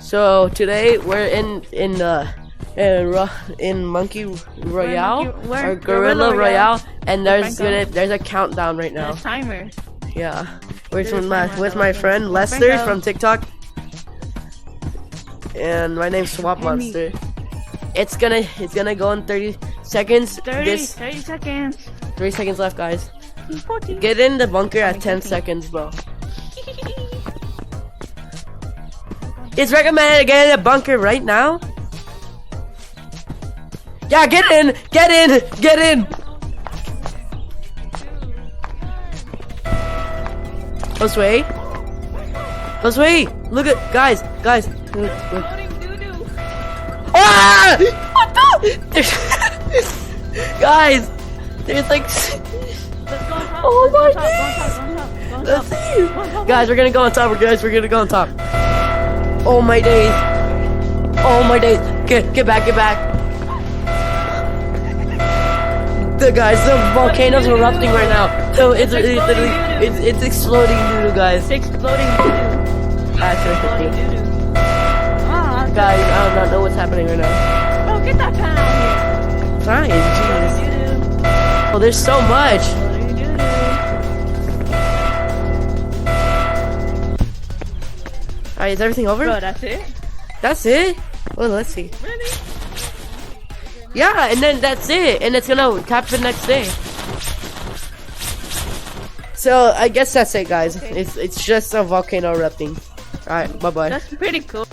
So today we're in Monkey Royale or Gorilla Royale, and there's a countdown right now. There's timer. Yeah, with my friend Lester from TikTok, and my name's Swap Monster. It's gonna go in 30 seconds. 30 seconds. 3 seconds left, guys. Get in the bunker at 10 seconds, bro. It's recommended to get in the bunker right now. Yeah, get in! Get in! Get in! Josue? Josue! Look at guys! Ah! What the? Guys! There's like... Oh my days! Let's see! Guys, we're gonna go on top, guys. We're gonna go on top. Oh my days! Oh my days! Get back! The volcano's erupting right now. So it's literally it's exploding doo-doo, guys. It's exploding doo-doo. Guys, I do not know what's happening right now. Oh, get that pan out here. Fine, jeez. Oh, there's so much. Alright, is everything over? Bro, that's it? That's it? Well, let's see. Really? Yeah, and then that's it. And it's gonna happen next day. So, I guess that's it, guys. Okay. It's just a volcano erupting. Alright, bye-bye. That's pretty cool.